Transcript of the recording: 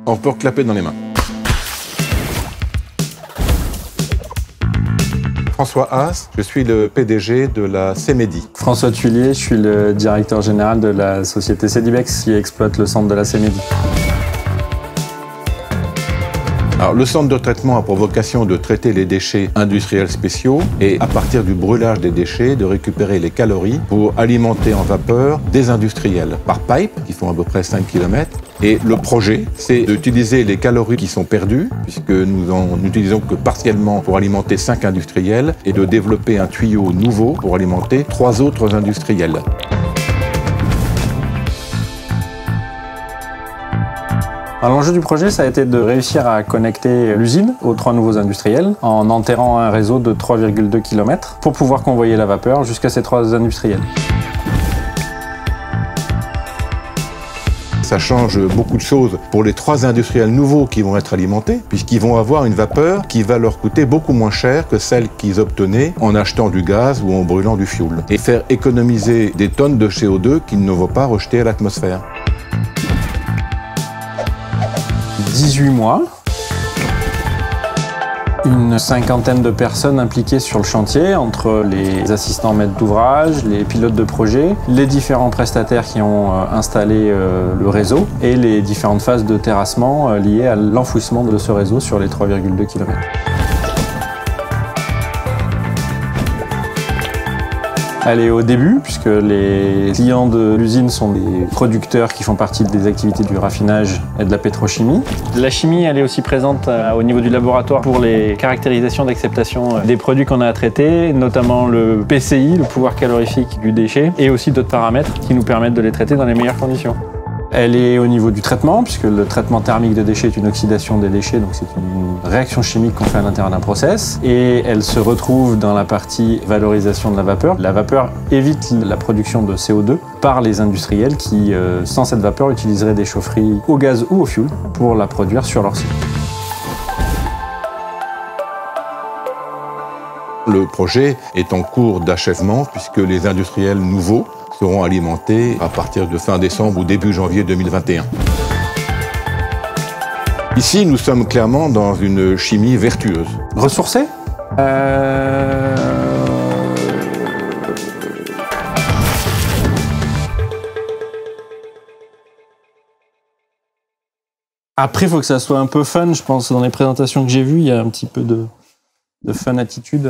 On peut reclaper dans les mains. François Haas, je suis le PDG de la CEMEDI. François Thuillier, je suis le directeur général de la société Cedibex qui exploite le centre de la CEMEDI. Alors, le centre de traitement a pour vocation de traiter les déchets industriels spéciaux et, à partir du brûlage des déchets, de récupérer les calories pour alimenter en vapeur des industriels par pipe, qui font à peu près 5 km. Et le projet, c'est d'utiliser les calories qui sont perdues, puisque nous en utilisons que partiellement pour alimenter 5 industriels, et de développer un tuyau nouveau pour alimenter 3 autres industriels. L'enjeu du projet, ça a été de réussir à connecter l'usine aux 3 nouveaux industriels en enterrant un réseau de 3,2 km pour pouvoir convoyer la vapeur jusqu'à ces 3 industriels. Ça change beaucoup de choses pour les 3 industriels nouveaux qui vont être alimentés, puisqu'ils vont avoir une vapeur qui va leur coûter beaucoup moins cher que celle qu'ils obtenaient en achetant du gaz ou en brûlant du fioul, et faire économiser des tonnes de CO2 qu'ils ne vont pas rejeter à l'atmosphère. 18 mois, une cinquantaine de personnes impliquées sur le chantier, entre les assistants maîtres d'ouvrage, les pilotes de projet, les différents prestataires qui ont installé le réseau et les différentes phases de terrassement liées à l'enfouissement de ce réseau sur les 3,2 km. Elle est au début, puisque les clients de l'usine sont des producteurs qui font partie des activités du raffinage et de la pétrochimie. La chimie, elle est aussi présente au niveau du laboratoire pour les caractérisations d'acceptation des produits qu'on a à traiter, notamment le PCI, le pouvoir calorifique du déchet, et aussi d'autres paramètres qui nous permettent de les traiter dans les meilleures conditions. Elle est au niveau du traitement, puisque le traitement thermique de déchets est une oxydation des déchets, donc c'est une réaction chimique qu'on fait à l'intérieur d'un process. Et elle se retrouve dans la partie valorisation de la vapeur. La vapeur évite la production de CO2 par les industriels qui, sans cette vapeur, utiliseraient des chaufferies au gaz ou au fioul pour la produire sur leur site. Le projet est en cours d'achèvement, puisque les industriels nouveaux seront alimentés à partir de fin décembre ou début janvier 2021. Ici, nous sommes clairement dans une chimie vertueuse. Ressourcée ? Après, il faut que ça soit un peu fun, je pense. Dans les présentations que j'ai vues, il y a un petit peu de fun attitude.